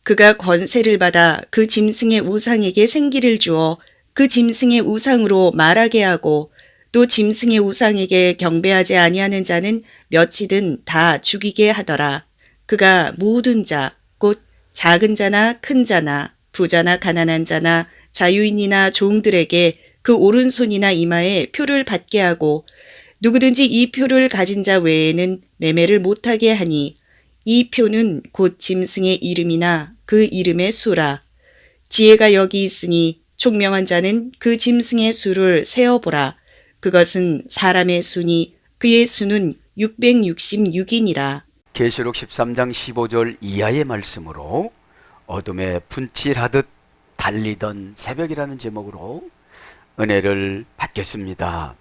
그가 권세를 받아 그 짐승의 우상에게 생기를 주어 그 짐승의 우상으로 말하게 하고 또 짐승의 우상에게 경배하지 아니하는 자는 며칠은 다 죽이게 하더라. 그가 모든 자, 곧 작은 자나 큰 자나 부자나 가난한 자나 자유인이나 종들에게 그 오른손이나 이마에 표를 받게 하고 누구든지 이 표를 가진 자 외에는 매매를 못하게 하니 이 표는 곧 짐승의 이름이나 그 이름의 수라. 지혜가 여기 있으니 총명한 자는 그 짐승의 수를 세어보라. 그것은 사람의 수니 그의 수는 666이니라. 계시록 13장 15절 이하의 말씀으로 어둠에 분칠하듯 달리던 새벽이라는 제목으로 은혜를 받겠습니다.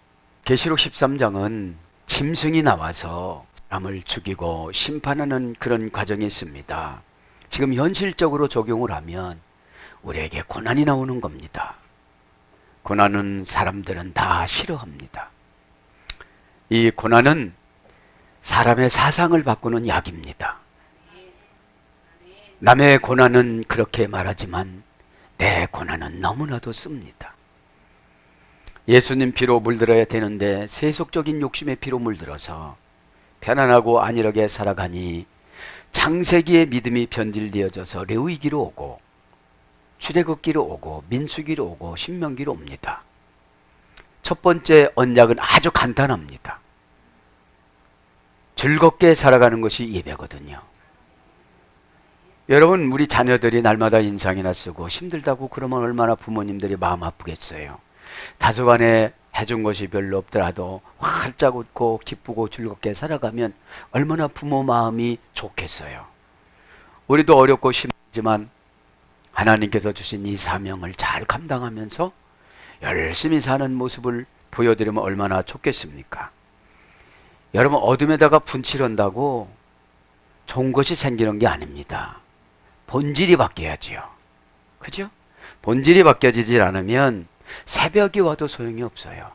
계시록 13장은 짐승이 나와서 사람을 죽이고 심판하는 그런 과정이 있습니다. 지금 현실적으로 적용을 하면 우리에게 고난이 나오는 겁니다. 고난은 사람들은 다 싫어합니다. 이 고난은 사람의 사상을 바꾸는 약입니다. 남의 고난은 그렇게 말하지만 내 고난은 너무나도 씁니다. 예수님 피로 물들어야 되는데 세속적인 욕심의 피로 물들어서 편안하고 안일하게 살아가니 창세기의 믿음이 변질되어져서 레위기로 오고 출애굽기로 오고 민수기로 오고 신명기로 옵니다. 첫 번째 언약은 아주 간단합니다. 즐겁게 살아가는 것이 예배거든요. 여러분, 우리 자녀들이 날마다 인상이나 쓰고 힘들다고 그러면 얼마나 부모님들이 마음 아프겠어요. 다소간에 해준 것이 별로 없더라도 활짝 웃고 기쁘고 즐겁게 살아가면 얼마나 부모 마음이 좋겠어요. 우리도 어렵고 힘들지만 하나님께서 주신 이 사명을 잘 감당하면서 열심히 사는 모습을 보여드리면 얼마나 좋겠습니까? 여러분, 어둠에다가 분칠한다고 좋은 것이 생기는 게 아닙니다. 본질이 바뀌어야지요. 그죠? 본질이 바뀌어지지 않으면 새벽이 와도 소용이 없어요.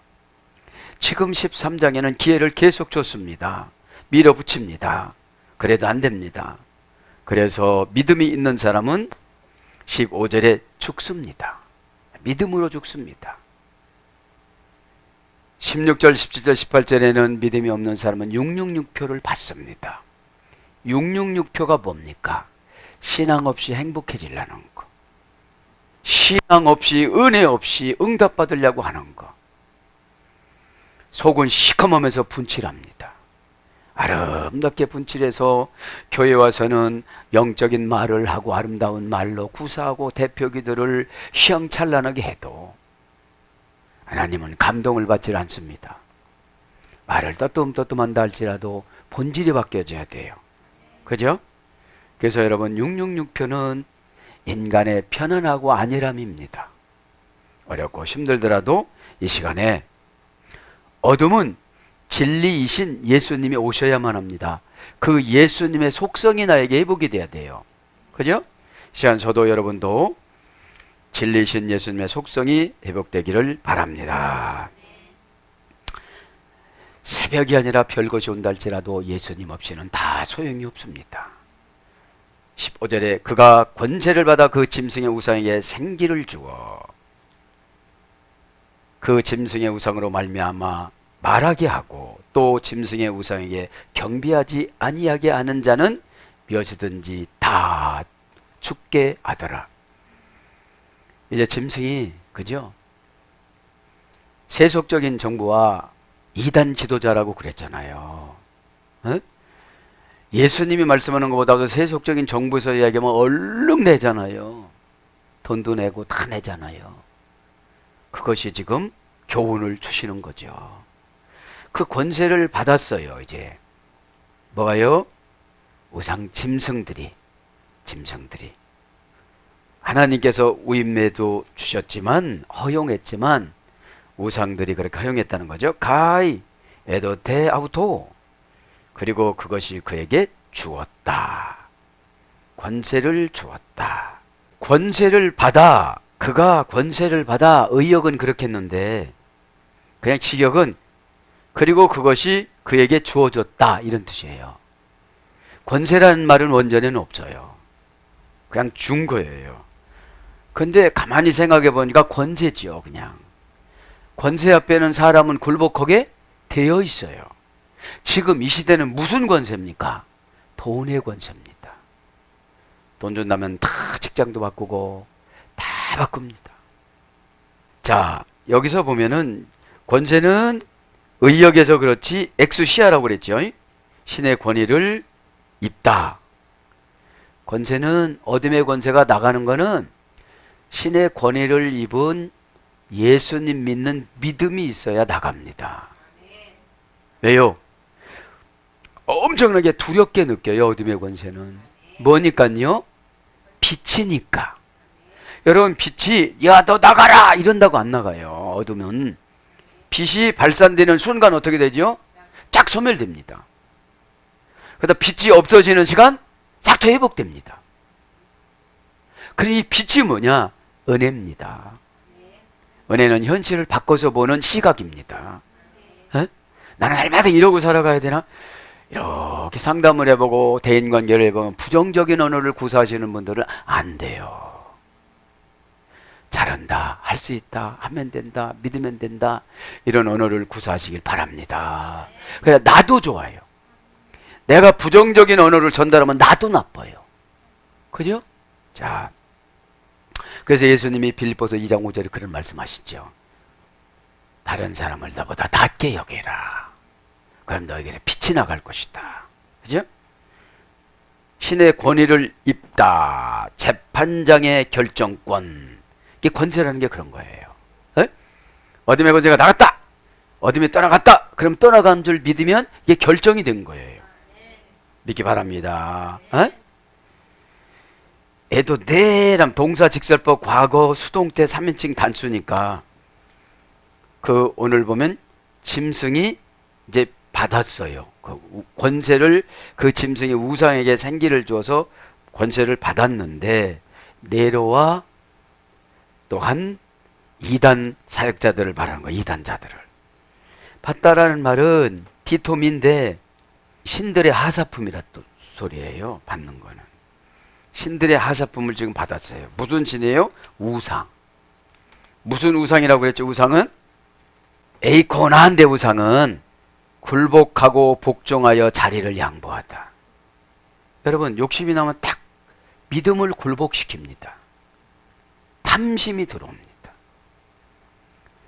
지금 13장에는 기회를 계속 줬습니다. 밀어붙입니다. 그래도 안 됩니다. 그래서 믿음이 있는 사람은 15절에 죽습니다. 믿음으로 죽습니다. 16절, 17절, 18절에는 믿음이 없는 사람은 666표를 받습니다. 666표가 뭡니까? 신앙 없이 행복해지려는 거. 신앙 없이 은혜 없이 응답받으려고 하는 거. 속은 시커먼면서 분칠합니다. 아름답게 분칠해서 교회 와서는 영적인 말을 하고 아름다운 말로 구사하고 대표기도를 휘황찬란하게 해도 하나님은 감동을 받지 않습니다. 말을 떠듬떠듬한다 할지라도 본질이 바뀌어져야 돼요. 그죠? 그래서 여러분, 666표는 인간의 편안하고 안일함입니다. 어렵고 힘들더라도 이 시간에 어둠은 진리이신 예수님이 오셔야만 합니다. 그 예수님의 속성이 나에게 회복이 돼야 돼요. 그죠? 이 시간 저도 여러분도 진리이신 예수님의 속성이 회복되기를 바랍니다. 새벽이 아니라 별것이 온다 할지라도 예수님 없이는 다 소용이 없습니다. 15절에 그가 권세를 받아 그 짐승의 우상에게 생기를 주어 그 짐승의 우상으로 말미암아 말하게 하고 또 짐승의 우상에게 경배하지 아니하게 하는 자는 몇이든지 다 죽게 하더라. 이제 짐승이, 그죠? 세속적인 정부와 이단 지도자라고 그랬잖아요. 어? 예수님이 말씀하는 것보다도 세속적인 정부에서 이야기하면 얼른 내잖아요. 돈도 내고 다 내잖아요. 그것이 지금 교훈을 주시는 거죠. 그 권세를 받았어요. 이제 뭐가요? 우상 짐승들이 하나님께서 우임매도 주셨지만 허용했지만 우상들이 그렇게 허용했다는 거죠. 가이 에도테 아우토. 그리고 그것이 그에게 주었다. 권세를 주었다. 권세를 받아, 그가 권세를 받아, 의역은 그렇게 했는데 그냥 직역은 그리고 그것이 그에게 주어졌다 이런 뜻이에요. 권세라는 말은 원전에는 없어요. 그냥 준 거예요. 근데 가만히 생각해 보니까 권세지요. 그냥 권세 앞에는 사람은 굴복하게 되어 있어요. 지금 이 시대는 무슨 권세입니까? 돈의 권세입니다. 돈 준다면 다 직장도 바꾸고 다 바꿉니다. 자, 여기서 보면은 권세는 의역에서 그렇지 엑수시아라고 그랬죠. 신의 권위를 입다. 권세는 어둠의 권세가 나가는 거는 신의 권위를 입은 예수님 믿는 믿음이 있어야 나갑니다. 왜요? 엄청나게 두렵게 느껴요. 어둠의 권세는 뭐니까요? 빛이니까. 여러분, 빛이 야 너 나가라 이런다고 안 나가요. 어둠은 빛이 발산되는 순간 어떻게 되죠? 쫙 소멸됩니다. 그러다 빛이 없어지는 시간 쫙 더 회복됩니다. 그러니 빛이 뭐냐? 은혜입니다. 은혜는 현실을 바꿔서 보는 시각입니다. 에? 나는 날마다 이러고 살아가야 되나? 이렇게 상담을 해보고 대인관계를 해보면 부정적인 언어를 구사하시는 분들은 안 돼요. 잘한다, 할 수 있다, 하면 된다, 믿으면 된다, 이런 언어를 구사하시길 바랍니다. 그래 나도 좋아요. 내가 부정적인 언어를 전달하면 나도 나빠요. 그죠? 자, 그래서 예수님이 빌립보서 2장 5절에 그런 말씀하시죠. 다른 사람을 나보다 낮게 여겨라. 그럼 너에게서 빛이 나갈 것이다. 그죠? 신의 권위를 입다. 재판장의 결정권. 이게 권세라는 게 그런 거예요. 에? 어둠의 권세가 나갔다. 어둠이 떠나갔다. 그럼 떠나간 줄 믿으면 이게 결정이 된 거예요. 믿기 바랍니다. 에? 애도 내람 동사 직설법 과거 수동태 3인칭 단수니까 그 오늘 보면 짐승이 이제 받았어요. 그 권세를 그 짐승이 우상에게 생기를 줘서 권세를 받았는데 네로와 또한 이단 사역자들을 말하는 거예요. 이단자들을 받다라는 말은 디토미인데 신들의 하사품이라 또 소리예요. 받는 거는 신들의 하사품을 지금 받았어요. 무슨 신이에요? 우상. 무슨 우상이라고 그랬죠? 우상은 에이코나한데 우상은 굴복하고 복종하여 자리를 양보하다. 여러분 욕심이 나면 딱 믿음을 굴복시킵니다. 탐심이 들어옵니다.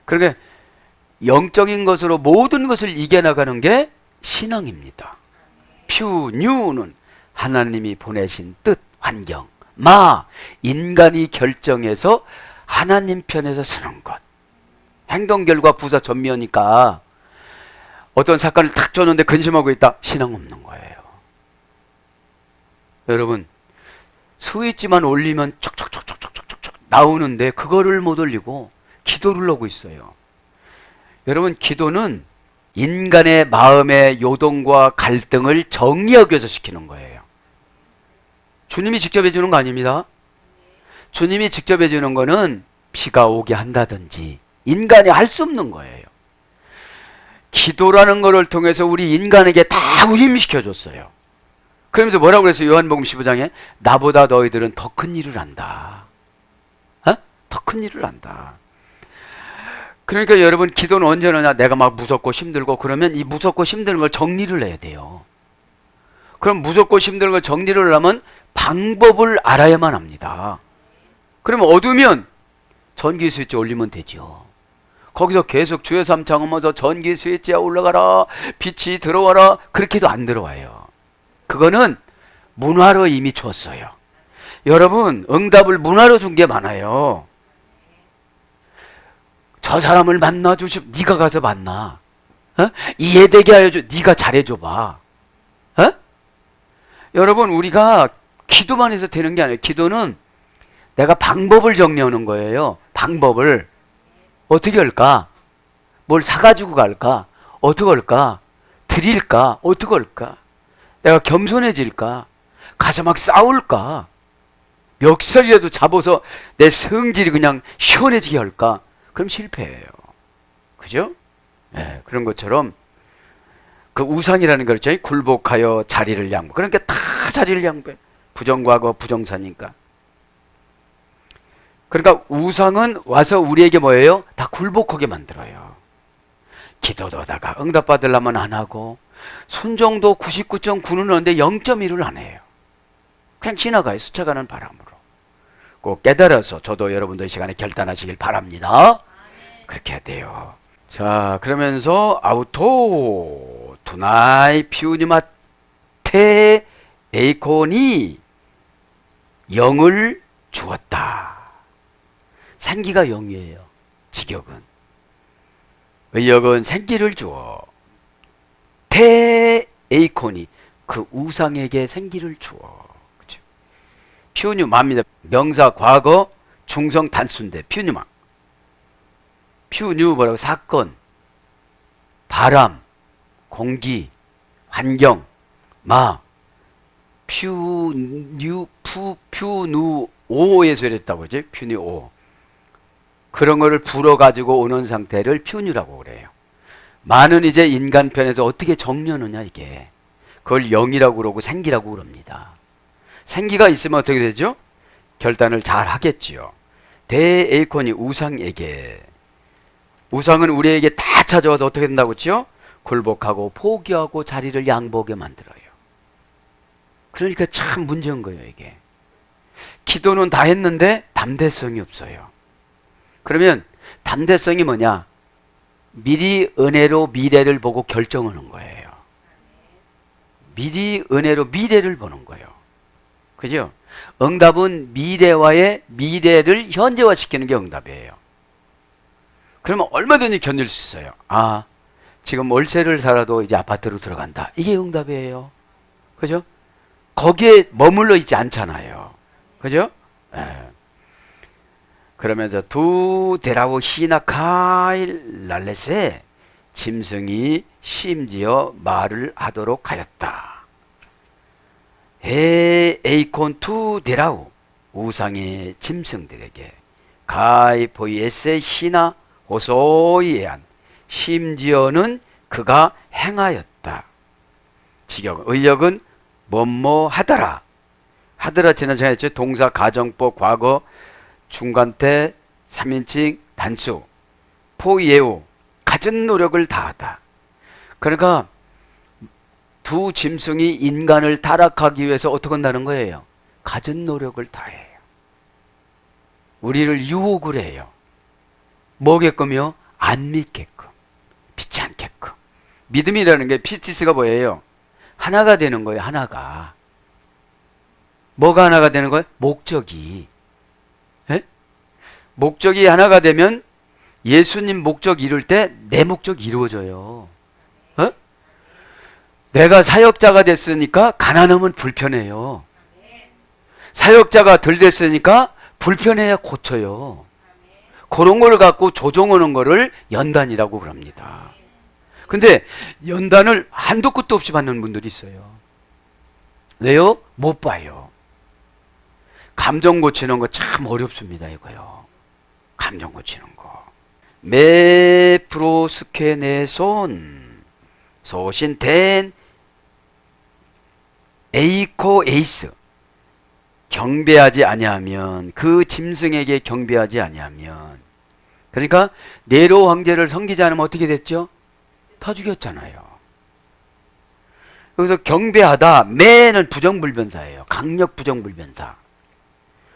그러니까 영적인 것으로 모든 것을 이겨나가는 게 신앙입니다. 퓨뉴는 하나님이 보내신 뜻, 환경, 마 인간이 결정해서 하나님 편에서 서는 것. 행동 결과 부사 전면이니까 어떤 사건을 탁 줬는데 근심하고 있다. 신앙 없는 거예요. 여러분 스위치만 올리면 촉촉촉촉촉촉촉 나오는데 그거를 못 올리고 기도를 하고 있어요. 여러분 기도는 인간의 마음의 요동과 갈등을 정리하기 위해서 시키는 거예요. 주님이 직접 해주는 거 아닙니다. 주님이 직접 해주는 거는 비가 오게 한다든지 인간이 할 수 없는 거예요. 기도라는 것을 통해서 우리 인간에게 다 위임시켜 줬어요. 그러면서 뭐라고 그랬어요? 요한복음 15장에 나보다 너희들은 더 큰 일을 한다. 어? 더 큰 일을 한다. 그러니까 여러분 기도는 언제 하냐? 내가 막 무섭고 힘들고 그러면 이 무섭고 힘든 걸 정리를 해야 돼요. 그럼 무섭고 힘든 걸 정리를 하려면 방법을 알아야만 합니다. 그러면 어두우면 전기 스위치 올리면 되죠. 거기서 계속 주의 삶 장엄하면서 전기 스위치에 올라가라, 빛이 들어와라, 그렇게도 안 들어와요. 그거는 문화로 이미 줬어요. 여러분 응답을 문화로 준 게 많아요. 저 사람을 만나주시, 네가 가서 만나. 어? 이해되게 하여줘. 네가 잘해줘봐. 어? 여러분 우리가 기도만 해서 되는 게 아니에요. 기도는 내가 방법을 정리하는 거예요. 방법을 어떻게 할까? 뭘 사가지고 갈까? 어떻게 할까? 드릴까? 어떻게 할까? 내가 겸손해질까? 가서 막 싸울까? 멱살이라도 잡아서 내 성질이 그냥 시원해지게 할까? 그럼 실패해요. 그죠? 네, 그런 것처럼 그 우상이라는 거 있죠. 굴복하여 자리를 양보. 그러니까 다 자리를 양보해. 부정과거 부정사니까. 그러니까 우상은 와서 우리에게 뭐예요? 다 굴복하게 만들어요. 기도도 하다가 응답받으려면 안 하고, 순종도 99.9는 하는데 0.1을 안 해요. 그냥 지나가요. 스쳐가는 바람으로. 꼭 깨달아서 저도 여러분도 이 시간에 결단하시길 바랍니다. 그렇게 해야 돼요. 자, 그러면서 아우토 두나이 피우니마테 에이콘이 영을 주었다. 생기가 영이에요. 직역은. 의역은 생기를 주어. 테 에이콘이 그 우상에게 생기를 주어. 그렇죠? 피우뉴마입니다. 명사 과거 중성 단수인데 피우뉴마. 피우뉴 뭐라고? 사건, 바람, 공기, 환경, 마. 퓨뉴 퓨누 오에서 이랬다고 그러지? 퓨뉴 오. 그런 거를 불어가지고 오는 상태를 퓨뉴라고 그래요. 마는 이제 인간 편에서 어떻게 정리하느냐 이게. 그걸 영이라고 그러고 생기라고 그럽니다. 생기가 있으면 어떻게 되죠? 결단을 잘 하겠지요. 대에이콘이 우상에게. 우상은 우리에게 다 찾아와서 어떻게 된다고 했죠? 굴복하고 포기하고 자리를 양보하게 만들어요. 그러니까 참 문제인 거예요 이게. 기도는 다 했는데 담대성이 없어요. 그러면 담대성이 뭐냐? 미리 은혜로 미래를 보고 결정하는 거예요. 미리 은혜로 미래를 보는 거예요. 그죠? 응답은 미래와의 미래를 현재화시키는 게 응답이에요. 그러면 얼마든지 견딜 수 있어요. 아, 지금 월세를 살아도 이제 아파트로 들어간다. 이게 응답이에요. 그죠? 거기에 머물러 있지 않잖아요. 그죠? 예. 그러면서 두 데라우 히나카일 랄렛에 짐승이 심지어 말을 하도록 하였다. 에이콘 투 데라우 우상의 짐승들에게 가이 보이에세 히나 호소이에한 심지어는 그가 행하였다. 직역 의역은 뭐뭐 하더라. 하더라 지난 했죠. 동사 가정법 과거 중간태 3인칭 단수 포예우 갖은 노력을 다하다. 그러니까 두 짐승이 인간을 타락하기 위해서 어떻게 한다는 거예요? 갖은 노력을 다해요. 우리를 유혹을 해요. 뭐게끔요? 안 믿게끔, 믿지 않게끔. 믿음이라는 게 피스티스가 뭐예요? 하나가 되는 거예요. 하나가. 뭐가 하나가 되는 거예요? 목적이. 에? 목적이 하나가 되면 예수님 목적 이룰 때 내 목적 이루어져요. 어? 내가 사역자가 됐으니까 가난하면 불편해요. 사역자가 덜 됐으니까 불편해야 고쳐요. 그런 걸 갖고 조종하는 거를 연단이라고 그럽니다. 근데 연단을 한도 끝도 없이 받는 분들이 있어요. 왜요? 못 봐요. 감정 고치는 거 참 어렵습니다, 이거요. 감정 고치는 거. 메프로스케네손 소신텐 에이코 에이스 경배하지 아니하면 그 짐승에게 경배하지 아니하면 그러니까 네로 황제를 섬기지 않으면 어떻게 됐죠? 다 죽였잖아요. 여기서 경배하다 매는 부정불변사예요. 강력 부정불변사.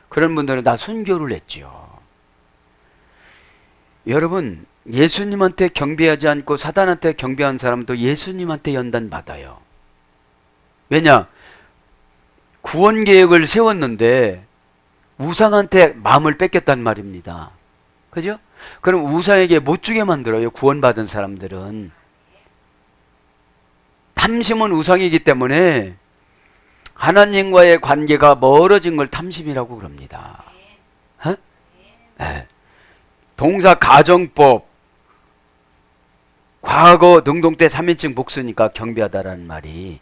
그런 분들은 다 순교를 했죠. 여러분 예수님한테 경배하지 않고 사단한테 경배한 사람도 예수님한테 연단 받아요. 왜냐? 구원 계획을 세웠는데 우상한테 마음을 뺏겼단 말입니다. 그죠? 그럼 우상에게 못 주게 만들어요. 구원받은 사람들은. 탐심은 우상이기 때문에 하나님과의 관계가 멀어진 걸 탐심이라고 그럽니다. 어? 네. 동사 가정법 과거 능동태 3인칭 복수니까 경배하다라는 말이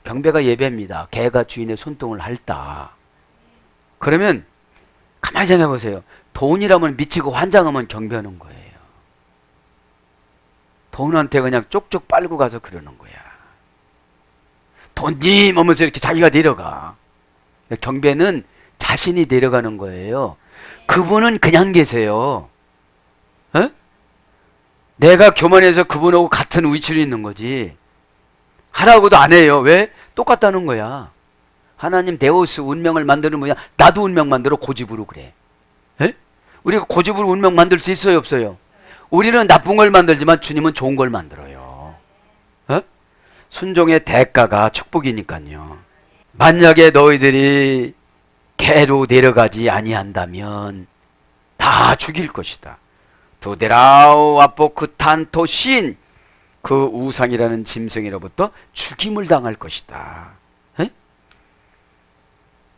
경배가 예배입니다. 개가 주인의 손등을 핥다. 그러면 가만히 생각해 보세요. 돈이라면 미치고 환장하면 경배하는 거예요. 돈한테 그냥 쪽쪽 빨고 가서 그러는 거야. 돈님 하면서 이렇게 자기가 내려가. 경배는 자신이 내려가는 거예요. 그분은 그냥 계세요. 어? 내가 교만해서 그분하고 같은 위치로 있는 거지. 하라고도 안 해요. 왜? 똑같다는 거야. 하나님 데우스 운명을 만드는 뭐냐? 나도 운명 만들어 고집으로 그래. 에? 우리가 고집으로 운명 만들 수 있어요, 없어요? 우리는 나쁜 걸 만들지만 주님은 좋은 걸 만들어요. 어? 순종의 대가가 축복이니까요. 만약에 너희들이 개로 내려가지 아니한다면 다 죽일 것이다. 두데라우 아포크탄토 신, 그 우상이라는 짐승이로부터 죽임을 당할 것이다. 에?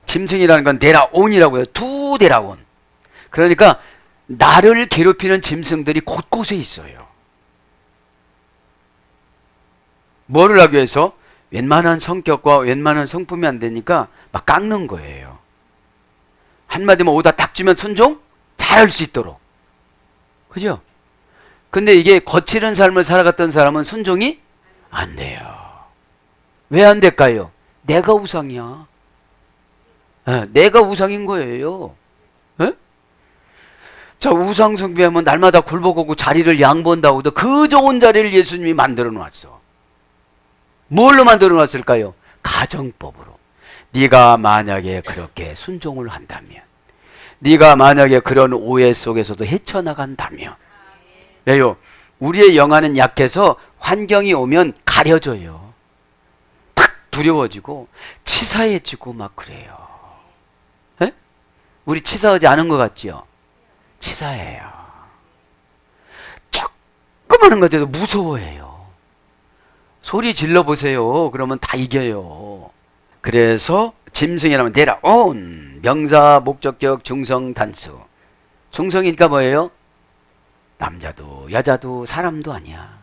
짐승이라는 건 데라온이라고요. 두데라온. 그러니까 나를 괴롭히는 짐승들이 곳곳에 있어요. 뭐를 하기 위해서? 웬만한 성격과 웬만한 성품이 안 되니까 막 깎는 거예요. 한마디면 오다 딱 주면 순종? 잘할 수 있도록. 그죠? 근데 이게 거칠은 삶을 살아갔던 사람은 순종이 안 돼요. 왜 안 될까요? 내가 우상이야. 내가 우상인 거예요. 에? 자, 우상 숭배하면 날마다 굴복하고 자리를 양보한다고 해도 그 좋은 자리를 예수님이 만들어 놨어. 뭘로 만들어 놨을까요? 가정법으로. 네가 만약에 그렇게 순종을 한다면, 네가 만약에 그런 오해 속에서도 헤쳐나간다면. 왜요? 우리의 영혼은 약해서 환경이 오면 가려져요. 탁 두려워지고 치사해지고 막 그래요. 에? 우리 치사하지 않은 것 같지요? 치사해요. 조그마한 것들도 무서워해요. 소리 질러보세요. 그러면 다 이겨요. 그래서 짐승이라면 데라온, 명사, 목적격, 중성, 단수. 중성이니까 뭐예요? 남자도 여자도 사람도 아니야.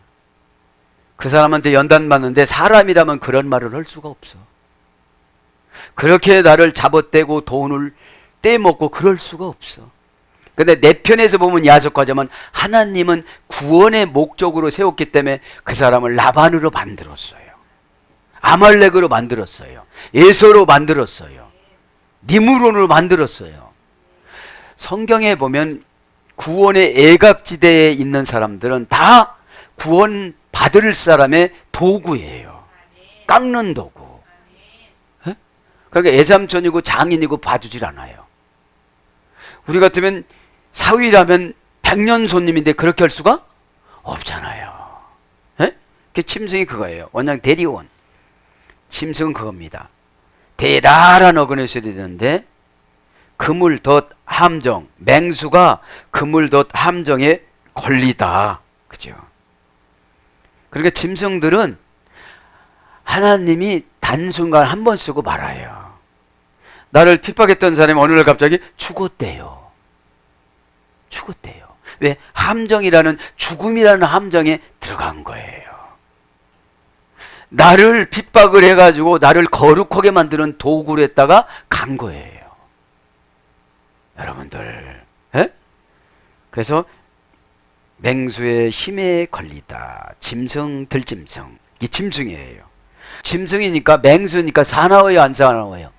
그 사람한테 연단 받는데 사람이라면 그런 말을 할 수가 없어. 그렇게 나를 잡아떼고 돈을 떼먹고 그럴 수가 없어. 근데 내 편에서 보면 야속하지만 하나님은 구원의 목적으로 세웠기 때문에 그 사람을 라반으로 만들었어요. 아말렉으로 만들었어요. 에서로 만들었어요. 니므론으로 만들었어요. 성경에 보면 구원의 애각지대에 있는 사람들은 다 구원 받을 사람의 도구예요. 깎는 도구. 에? 그러니까 애삼촌이고 장인이고 봐주질 않아요. 우리 같으면 사위라면 백년 손님인데 그렇게 할 수가 없잖아요. 에? 그 짐승이 그거예요. 원냥 대리온. 짐승은 그겁니다. 대라란 어근에 써야 되는데 그물 덧 함정, 맹수가 그물 덧 함정에 걸리다. 그죠? 그러니까 짐승들은 하나님이 단순간 한 번 쓰고 말아요. 나를 핍박했던 사람이 어느 날 갑자기 죽었대요. 죽었대요. 왜? 함정이라는, 죽음이라는 함정에 들어간 거예요. 나를 핍박을 해가지고 나를 거룩하게 만드는 도구로 했다가 간 거예요. 여러분들, 에? 그래서 맹수의 힘에 걸리다. 짐승, 들짐승. 이게 짐승이에요. 짐승이니까, 맹수니까 사나워요, 안 사나워요?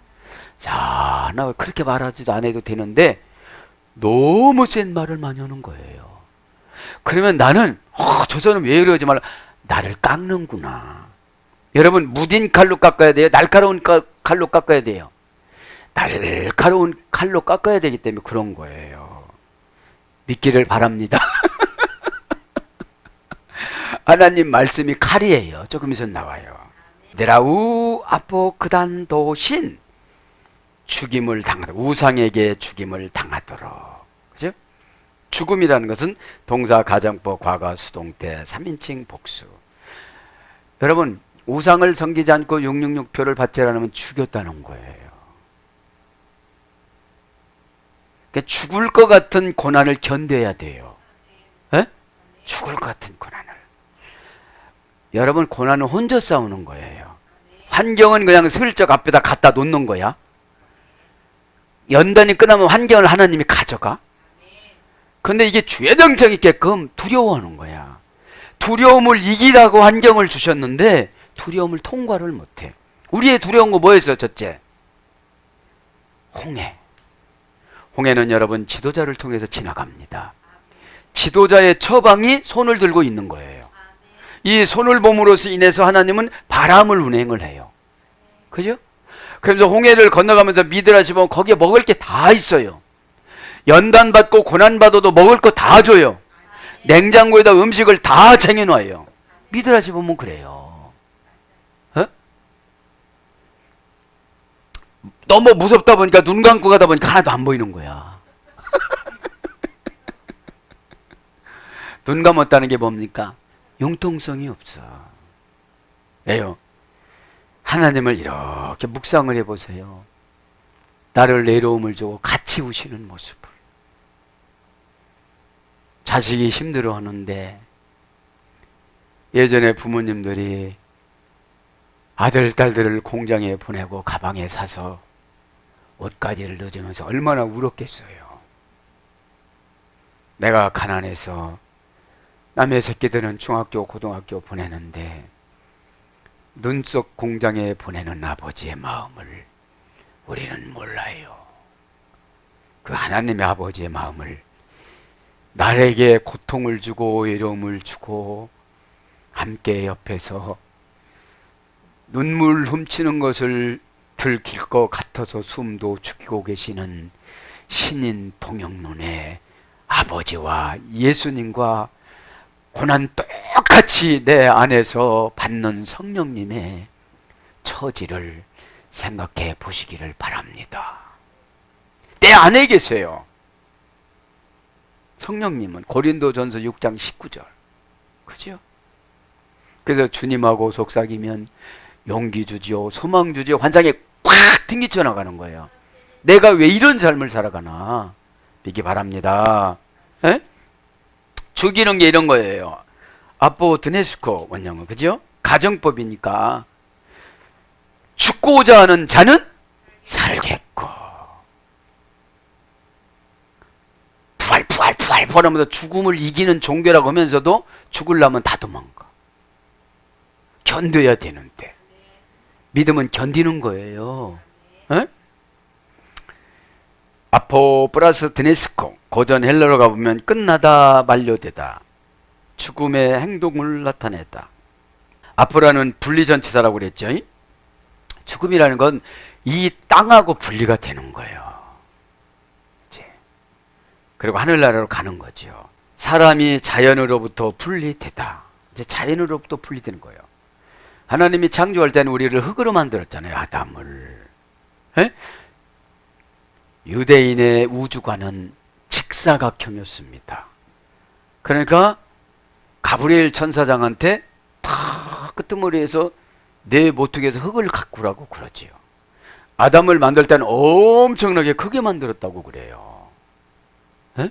사나워요. 그렇게 말하지도 안 해도 되는데 너무 센 말을 많이 하는 거예요. 그러면 나는 저 사람 왜 이러지 말라. 나를 깎는구나. 여러분, 무딘 칼로 깎아야 돼요? 날카로운 칼로 깎아야 돼요? 날카로운 칼로 깎아야 되기 때문에 그런 거예요. 믿기를 바랍니다. 하나님 말씀이 칼이에요. 조금 있으면 나와요. 데라우 아포크단도신, 죽임을 당하다. 우상에게 죽임을 당하도록. 그죠? 죽음이라는 것은 동사, 가정법, 과거, 수동태, 3인칭 복수. 여러분, 우상을 섬기지 않고 666표를 받지 않으면 죽였다는 거예요. 그러니까 죽을 것 같은 고난을 견뎌야 돼요. 에? 죽을 것 같은 고난을. 여러분, 고난은 혼자 싸우는 거예요. 환경은 그냥 슬쩍 앞에다 갖다 놓는 거야. 연단이 끝나면 환경을 하나님이 가져가. 근데 이게 죄정성 있게끔 두려워하는 거야. 두려움을 이기라고 환경을 주셨는데 두려움을 통과를 못해. 우리의 두려운 거 뭐였어요? 첫째, 홍해. 홍해는 여러분 지도자를 통해서 지나갑니다. 지도자의 처방이 손을 들고 있는 거예요. 이 손을 봄으로써 인해서 하나님은 바람을 운행을 해요. 그죠? 그래서 홍해를 건너가면서 믿으라 싶으면 거기에 먹을 게 다 있어요. 연단받고 고난받아도 먹을 거 다 줘요. 냉장고에다 음식을 다 쟁여놔요. 믿으라 싶으면 그래요. 어? 너무 무섭다 보니까 눈 감고 가다 보니까 하나도 안 보이는 거야. 눈 감았다는 게 뭡니까? 융통성이 없어. 왜요? 하나님을 이렇게 묵상을 해보세요. 나를 내려움을 주고 같이 우시는 모습을. 자식이 힘들어하는데 예전에 부모님들이 아들, 딸들을 공장에 보내고 가방에 사서 옷가지를 넣어주면서 얼마나 울었겠어요. 내가 가난해서 남의 새끼들은 중학교, 고등학교 보내는데 눈속 공장에 보내는 아버지의 마음을 우리는 몰라요. 그 하나님의 아버지의 마음을 나에게 고통을 주고 외로움을 주고 함께 옆에서 눈물 훔치는 것을 들킬 것 같아서 숨도 죽이고 계시는 신인 동영론의 아버지와 예수님과 고난 똑같이 내 안에서 받는 성령님의 처지를 생각해 보시기를 바랍니다. 내 안에 계세요. 성령님은 고린도전서 6장 19절. 그죠? 그래서 주님하고 속삭이면 용기 주지요, 소망 주지요, 환상에 꽉 튕기쳐 나가는 거예요. 내가 왜 이런 삶을 살아가나 믿기 바랍니다. 에? 죽이는 게 이런 거예요. 아포드네스코 원형은, 그죠? 가정법이니까 죽고자 하는 자는 살겠고, 부활 하면서 죽음을 이기는 종교라고 하면서도 죽으려면 다 도망가. 견뎌야 되는데. 믿음은 견디는 거예요. 에? 아포 플러스 드네스코, 고전 헬러로 가보면 끝나다, 만료되다, 죽음의 행동을 나타내다. 아포라는 분리전치사라고 그랬죠. 죽음이라는 건 이 땅하고 분리가 되는 거예요. 이제. 그리고 하늘나라로 가는 거죠. 사람이 자연으로부터 분리되다. 이제 자연으로부터 분리되는 거예요. 하나님이 창조할 때는 우리를 흙으로 만들었잖아요. 아담을. 에? 유대인의 우주관은 직사각형이었습니다. 그러니까 가브리엘 천사장한테 다 끄트머리에서 내 모퉁이에서 흙을 가꾸라고 그러지요. 아담을 만들 때는 엄청나게 크게 만들었다고 그래요. 에?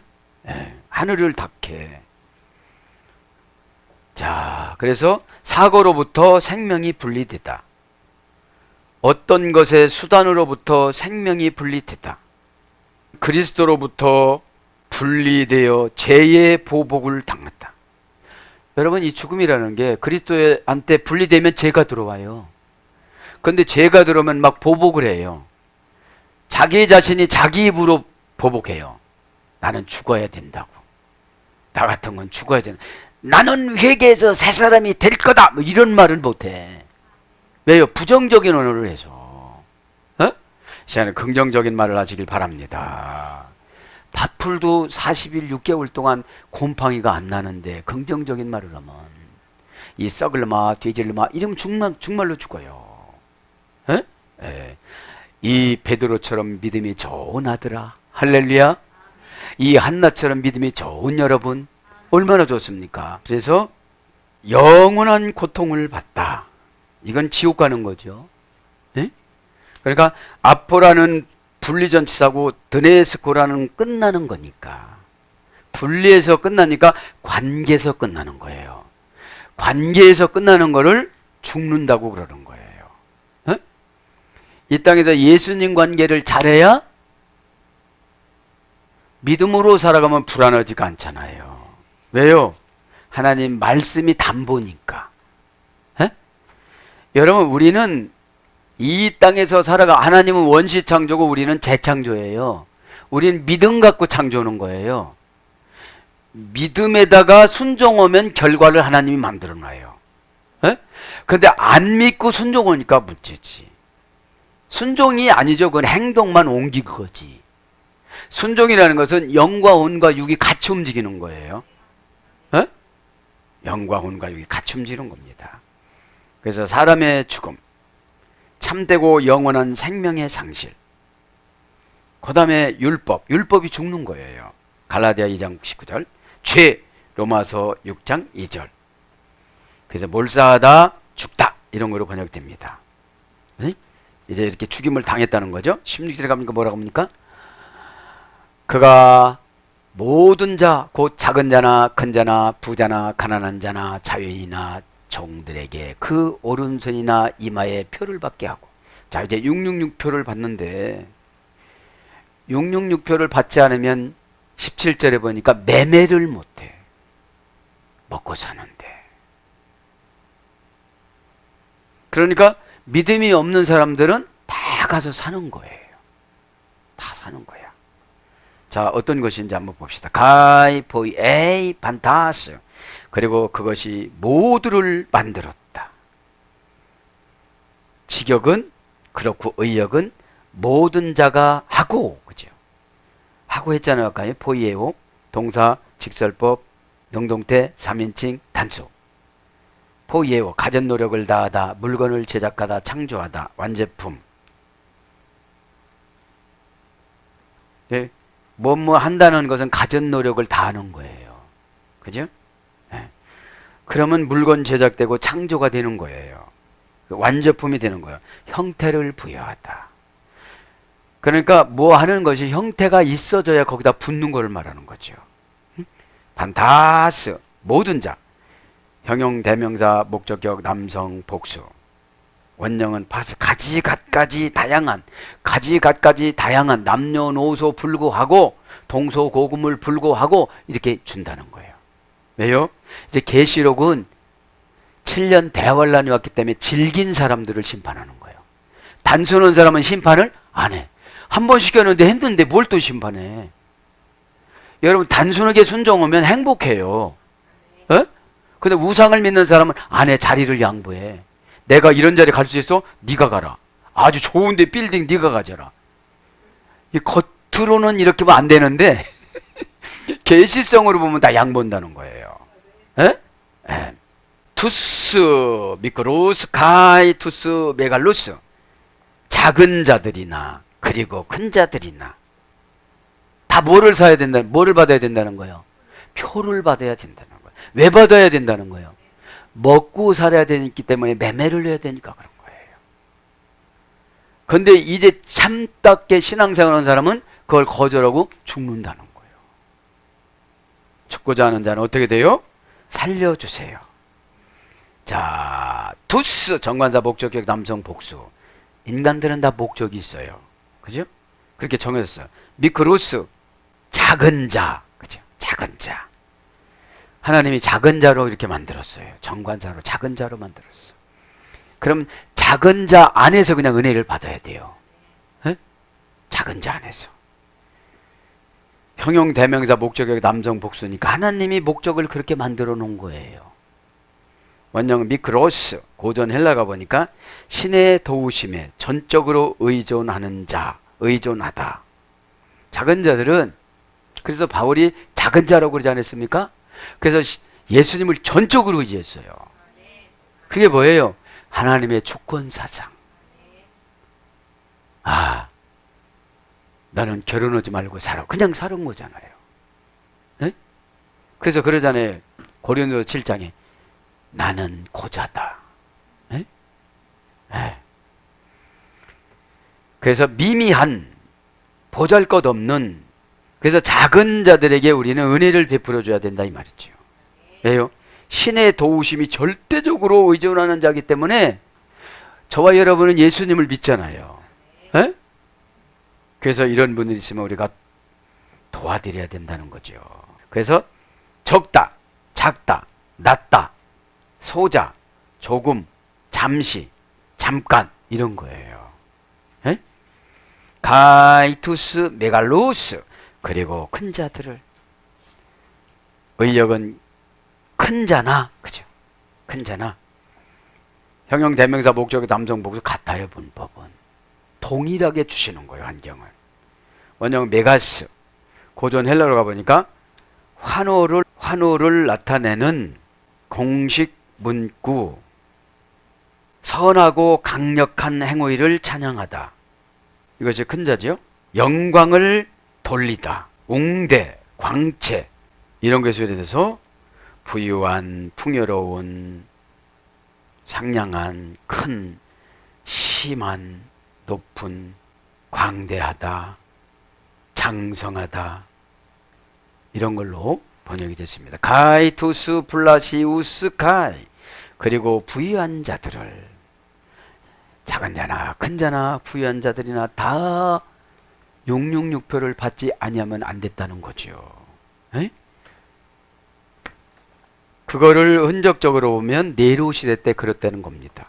에, 하늘을 닿게. 자, 그래서 사고로부터 생명이 분리되다. 어떤 것의 수단으로부터 생명이 분리되다. 그리스도로부터 분리되어 죄의 보복을 당했다. 여러분, 이 죽음이라는 게 그리스도한테 분리되면 죄가 들어와요. 그런데 죄가 들어오면 막 보복을 해요. 자기 자신이 자기 입으로 보복해요. 나는 죽어야 된다고. 나 같은 건 죽어야 된다. 나는 회개해서 새 사람이 될 거다. 뭐 이런 말을 못해. 왜요? 부정적인 언어를 해서. 어? 시간에 긍정적인 말을 하시길 바랍니다. 밭풀도 40일 6개월 동안 곰팡이가 안 나는데 긍정적인 말을 하면 이 썩을마 뒤질마 이러면 정말로 죽어요. 에? 에. 이 베드로처럼 믿음이 좋은 아들아, 할렐루야. 이 한나처럼 믿음이 좋은 여러분, 얼마나 좋습니까? 그래서 영원한 고통을 받다. 이건 지옥 가는 거죠. 에? 그러니까 아포라는 분리전치사고 드네스코라는 끝나는 거니까, 분리해서 끝나니까 관계에서 끝나는 거예요. 관계에서 끝나는 거를 죽는다고 그러는 거예요. 에? 이 땅에서 예수님 관계를 잘해야 믿음으로 살아가면 불안하지가 않잖아요. 왜요? 하나님 말씀이 담보니까. 에? 여러분, 우리는 이 땅에서 살아가, 하나님은 원시 창조고 우리는 재창조예요. 우린 믿음 갖고 창조하는 거예요. 믿음에다가 순종하면 결과를 하나님이 만들어 놔요. 근데 안 믿고 순종하니까 문제지. 순종이 아니죠. 그건 행동만 옮긴 거지. 순종이라는 것은 영과 혼과 육이 같이 움직이는 거예요. 영과 혼과 육이 같이 움직이는 겁니다. 그래서 사람의 죽음, 참되고 영원한 생명의 상실, 그 다음에 율법이 죽는 거예요. 갈라디아 2장 19절, 죄, 로마서 6장 2절. 그래서 몰사하다, 죽다, 이런 거로 번역됩니다. 이제 이렇게 죽임을 당했다는 거죠. 16절에 가보니까 뭐라고 합니까? 그가 모든 자, 곧 작은 자나 큰 자나 부자나 가난한 자나 자유인이나 종들에게 그 오른손이나 이마에 표를 받게 하고. 자, 이제 666표를 받는데 666표를 받지 않으면 17절에 보니까 매매를 못해. 먹고 사는데. 그러니까 믿음이 없는 사람들은 다 가서 사는 거예요. 다 사는 거야. 자, 어떤 것인지 한번 봅시다. 가이, 포이, 에이, 판타스. 그리고 그것이 모두를 만들었다. 직역은 그렇고 의역은 모든 자가 하고, 그죠? 하고 했잖아요. 아까 포이에오, 동사, 직설법, 능동태, 3인칭, 단수. 포이에오, 가전 노력을 다하다, 물건을 제작하다, 창조하다, 완제품. 예? 뭐뭐 한다는 것은 가전 노력을 다하는 거예요. 그죠? 예. 그러면 물건 제작되고 창조가 되는 거예요. 완제품이 되는 거예요. 형태를 부여하다. 그러니까 뭐 하는 것이 형태가 있어져야 거기다 붙는 걸 말하는 거죠. 판타스, 모든 자. 형용 대명사 목적격 남성 복수. 원형은 파스, 가지갖가지 다양한 남녀노소 불구하고 동서고금을 불구하고 이렇게 준다는 거예요. 왜요? 이제 계시록은 7년 대환란이 왔기 때문에 질긴 사람들을 심판하는 거예요. 단순한 사람은 심판을 안 해. 한 번 시켰는데 했는데 뭘 또 심판해. 여러분, 단순하게 순종하면 행복해요. 근데 우상을 믿는 사람은 안 해. 자리를 양보해. 내가 이런 자리에 갈 수 있어? 네가 가라. 아주 좋은데 빌딩 네가 가져라. 이 겉으로는 이렇게 하면 안 되는데 계시성으로 보면 다 양보한다는 거예요. 투스 미크로스 가이 투스 메갈로스. 작은 자들이나 그리고 큰 자들이나 다 뭐를 사야 된다는, 뭐를 받아야 된다는 거예요? 표를 받아야 된다는 거예요. 왜 받아야 된다는 거예요? 먹고 살아야 되기 때문에 매매를 해야 되니까 그런 거예요. 근데 이제 참답게 신앙생활하는 사람은 그걸 거절하고 죽는다는 거예요. 죽고자 하는 자는 어떻게 돼요? 살려주세요. 자, 투스 정관사 목적격 남성 복수. 인간들은 다 목적이 있어요. 그죠? 그렇게 정해졌어요. 미크로스 작은 자. 그죠? 작은 자. 하나님이 작은 자로 이렇게 만들었어요. 정관사로 작은 자로 만들었어. 그럼 작은 자 안에서 그냥 은혜를 받아야 돼요. 작은 자 안에서. 형용 대명사 목적격 남성 복수니까 하나님이 목적을 그렇게 만들어 놓은 거예요. 원형 미크로스, 고전 헬라가 보니까 신의 도우심에 전적으로 의존하는 자, 의존하다. 작은 자들은, 그래서 바울이 작은 자라고 그러지 않았습니까? 그래서 예수님을 전적으로 의지했어요. 그게 뭐예요? 하나님의 주권 사상. 아, 나는 결혼하지 말고 살아. 그냥 사는 거잖아요. 네? 그래서 그러잖아요. 고린도서 7장에 나는 고자다. 네? 네. 그래서 미미한, 보잘것없는, 그래서 작은 자들에게 우리는 은혜를 베풀어 줘야 된다 이 말이죠. 왜요? 신의 도우심이 절대적으로 의존하는 자이기 때문에 저와 여러분은 예수님을 믿잖아요. 에? 그래서 이런 분들이 있으면 우리가 도와드려야 된다는 거죠. 그래서 적다, 작다, 낮다, 소자, 조금, 잠시, 잠깐 이런 거예요. 에? 가이투스 메갈루스, 그리고 큰 자들을. 의역은 큰 자나, 그죠? 큰 자나. 형용 대명사 목적의 남성 복수 같아요. 문법은 동일하게 주시는 거예요. 환경을. 원형 메가스, 고전 헬라로 가보니까 환호를 나타내는 공식 문구, 선하고 강력한 행위를 찬양하다. 이것이 큰 자죠. 영광을 돌리다, 웅대, 광채, 이런 것에 대해서 부유한, 풍요로운, 상냥한, 큰, 심한, 높은, 광대하다, 장성하다, 이런 걸로 번역이 됐습니다. 가이투스 플라시우스 가이, 그리고 부유한 자들을, 작은 자나 큰 자나 부유한 자들이나 다 666표를 받지 아니하면 안 됐다는 거죠. 에? 그거를 흔적적으로 보면 네로 시대 때 그랬다는 겁니다.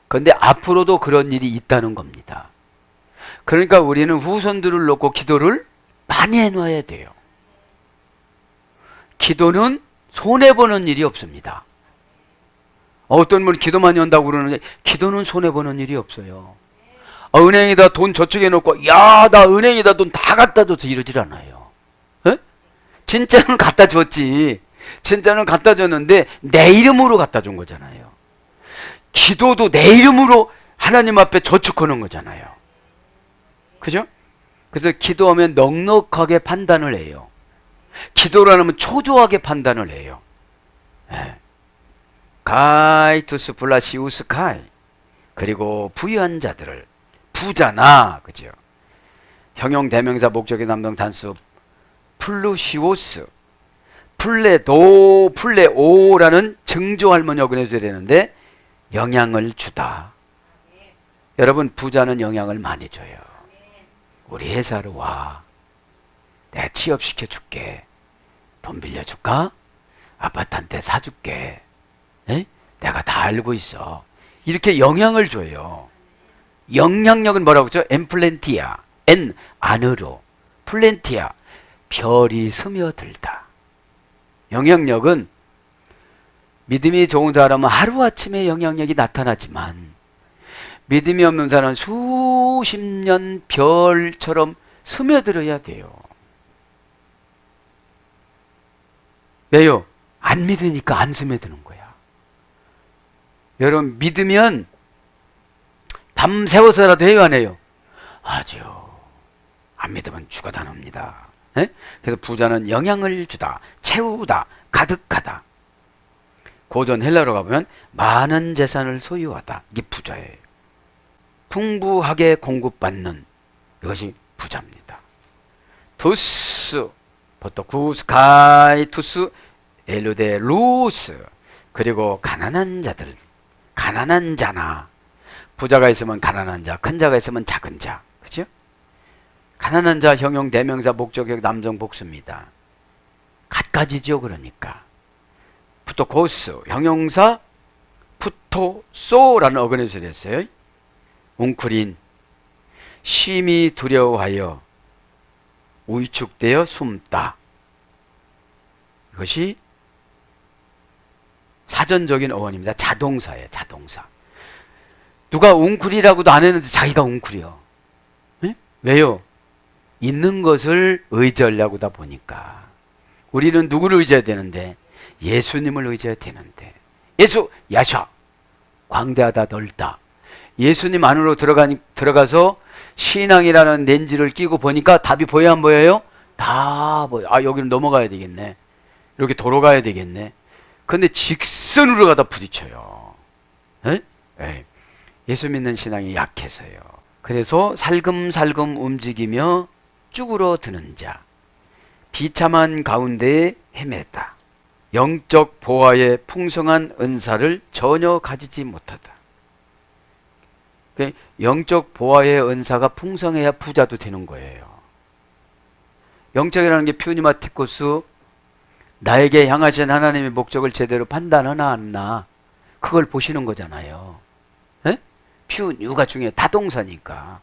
그런데 앞으로도 그런 일이 있다는 겁니다. 그러니까 우리는 후손들을 놓고 기도를 많이 해놔야 돼요. 기도는 손해보는 일이 없습니다. 어떤 분은 기도 많이 한다고 그러는데 기도는 손해보는 일이 없어요. 은행에다 돈 저축해 놓고 야, 나 은행에다 돈 다 갖다 줬어 이러질 않아요. 에? 진짜는 갖다 줬지. 진짜는 갖다 줬는데 내 이름으로 갖다 준 거잖아요. 기도도 내 이름으로 하나님 앞에 저축하는 거잖아요. 그죠? 그래서 기도하면 넉넉하게 판단을 해요. 기도를 안 하면 초조하게 판단을 해요. 예. 가이투스 플라시우스 카이, 그리고 부유한 자들을, 부자나, 그죠? 형용 대명사 목적의 남동 단수 플루시오스, 플레오라는 증조할머니하고 해줘야 되는데 영향을 주다. 여러분, 부자는 영향을 많이 줘요. 우리 회사로 와. 내가 취업시켜 줄게. 돈 빌려줄까? 아파트한테 사줄게. 에? 내가 다 알고 있어. 이렇게 영향을 줘요. 영향력은 뭐라고 했죠? 엔플렌티아. 엔 안으로. 플렌티아. 별이 스며들다. 영향력은 믿음이 좋은 사람은 하루아침에 영향력이 나타나지만 믿음이 없는 사람은 수십 년 별처럼 스며들어야 돼요. 왜요? 안 믿으니까 안 스며드는 거야. 여러분, 믿으면 밤새워서라도 해요, 안 해요? 하죠. 안 믿으면 죽어다 놉니다. 그래서 부자는 영향을 주다, 채우다, 가득하다. 고전 헬라로 가보면 많은 재산을 소유하다. 이게 부자예요. 풍부하게 공급받는, 이것이 부자입니다. 투스, 포토쿠스, 가이투스, 엘루데 루스, 그리고 가난한 자들, 가난한 자나, 부자가 있으면 가난한 자, 큰 자가 있으면 작은 자, 그죠? 가난한 자 형용 대명사 목적격 남성 복수입니다. 갖가지죠. 그러니까 푸토코스 형용사 푸토소라는 어근에서 됐어요. 웅크린, 심히 두려워하여 위축되어 숨다. 이것이 사전적인 어원입니다. 자동사예요. 자동사. 누가 웅크리라고도 안 했는데 자기가 웅크려. 네? 왜요? 있는 것을 의지하려고다 보니까. 우리는 누구를 의지해야 되는데? 예수님을 의지해야 되는데. 예수, 야샤. 광대하다, 넓다. 예수님 안으로 들어가서 신앙이라는 렌즈를 끼고 보니까 답이 보여 안 보여요? 다 보여. 아, 여기는 넘어가야 되겠네. 이렇게 도로 가야 되겠네. 근데 직선으로 가다 부딪혀요. 에? 에. 예수 믿는 신앙이 약해서요. 그래서 살금살금 움직이며 쭈그러드는 자, 비참한 가운데에 헤매다. 영적 보화의 풍성한 은사를 전혀 가지지 못하다. 영적 보화의 은사가 풍성해야 부자도 되는 거예요. 영적이라는 게 퓨니마티코스, 나에게 향하신 하나님의 목적을 제대로 판단하나 안나, 그걸 보시는 거잖아요. 퓨뉴가 중요해. 다동사니까.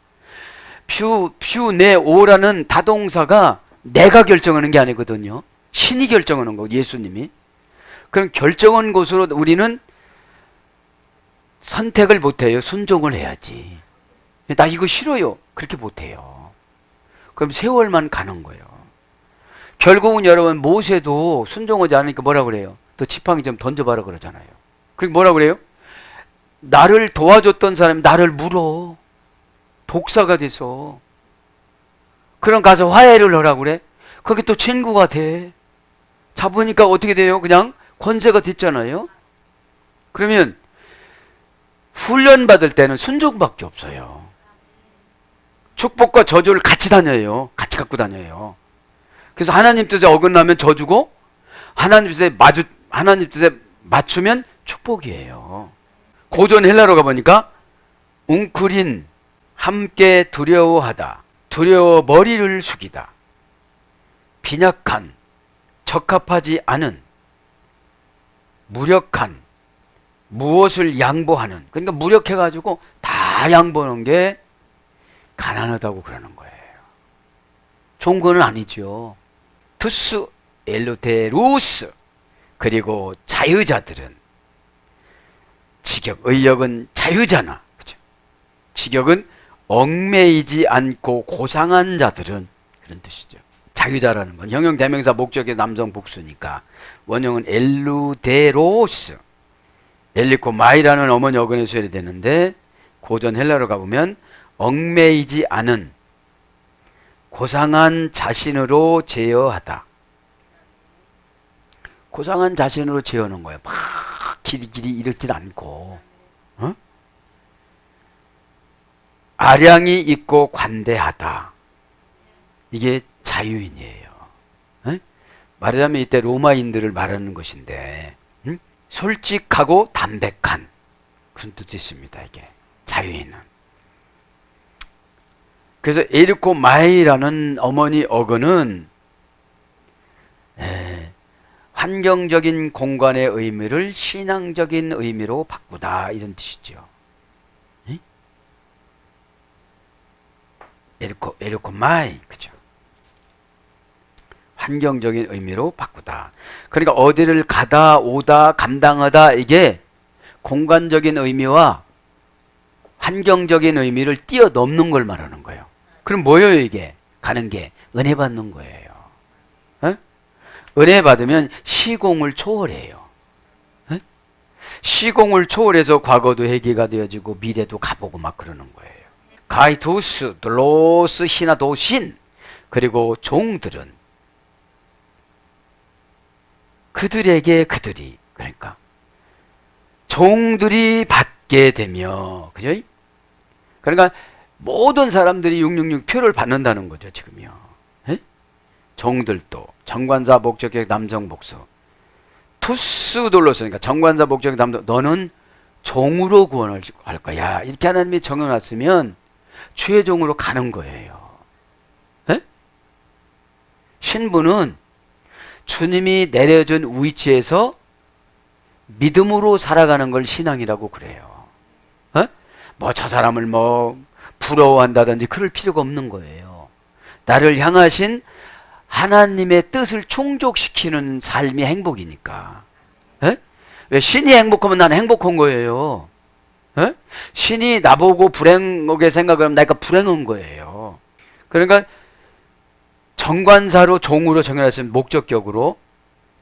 퓨네오라는 다동사가 내가 결정하는 게 아니거든요. 신이 결정하는 거, 예수님이. 그럼 결정한 곳으로 우리는 선택을 못해요. 순종을 해야지. 나 이거 싫어요. 그렇게 못해요. 그럼 세월만 가는 거예요. 결국은 여러분 모세도 순종하지 않으니까 뭐라 그래요? 또 지팡이 좀 던져봐라 그러잖아요. 그리고 뭐라 그래요? 나를 도와줬던 사람이 나를 물어. 독사가 돼서. 그럼 가서 화해를 하라고 그래? 그게 또 친구가 돼. 잡으니까 어떻게 돼요? 그냥 권세가 됐잖아요. 그러면 훈련받을 때는 순종밖에 없어요. 축복과 저주를 같이 다녀요. 같이 갖고 다녀요. 그래서 하나님 뜻에 어긋나면 저주고 하나님 뜻에 맞추면 축복이에요. 고전 헬라로 가보니까 웅크린, 함께 두려워하다, 두려워 머리를 숙이다, 빈약한, 적합하지 않은, 무력한, 무엇을 양보하는. 그러니까 무력해가지고 다 양보하는 게 가난하다고 그러는 거예요. 좋은 거는 아니죠. 투스 엘루테루스. 그리고 자유자들은, 직역, 의역은 자유잖아. 그죠? 직역은 얽매이지 않고 고상한 자들은, 그런 뜻이죠. 자유자라는 건 형용 대명사 목적의 남성 복수니까 원형은 엘루데로스, 엘리코 마이라는 어머니 어근에 수혈이 되는데 고전 헬라로 가보면 얽매이지 않은, 고상한 자신으로 제어하다. 고상한 자신으로 제어하는 거예요. 막 길이길이 이렇진 않고, 어? 아량이 있고 관대하다. 이게 자유인이에요. 어? 말하자면 이때 로마인들을 말하는 것인데, 솔직하고 담백한 그런 뜻이 있습니다. 이게 자유인은. 그래서 에리코 마이라는 어머니 어근은 환경적인 공간의 의미를 신앙적인 의미로 바꾸다, 이런 뜻이죠. 에리코 마이, 그죠? 환경적인 의미로 바꾸다. 그러니까 어디를 가다, 오다, 감당하다, 이게 공간적인 의미와 환경적인 의미를 뛰어넘는 걸 말하는 거예요. 그럼 뭐예요, 이게? 가는 게 은혜 받는 거예요. 에? 은혜 받으면 시공을 초월해요. 에? 시공을 초월해서 과거도 회개가 되어지고 미래도 가보고 막 그러는 거예요. 가이토스, 돌로스, 히나도신. 그리고 종들은 그들에게 그들이, 그러니까 종들이 받게 되며, 그죠? 그러니까 모든 사람들이 666 표를 받는다는 거죠, 지금요. 에? 종들도 정관사 목적격 남성 복수. 투스 돌로스니까 정관사 목적격 남성, 너는 종으로 구원을 할 거야. 이렇게 하나님이 정해놨으면 주의 종으로 가는 거예요. 에? 신부는 주님이 내려준 위치에서 믿음으로 살아가는 걸 신앙이라고 그래요. 어? 뭐 저 사람을 뭐 부러워한다든지 그럴 필요가 없는 거예요. 나를 향하신 하나님의 뜻을 충족시키는 삶이 행복이니까. 에? 왜 신이 행복하면 난 행복한 거예요. 에? 신이 나보고 불행하게 생각을 하면 내가 불행한 거예요. 그러니까 정관사로 종으로 정해놨으면 목적격으로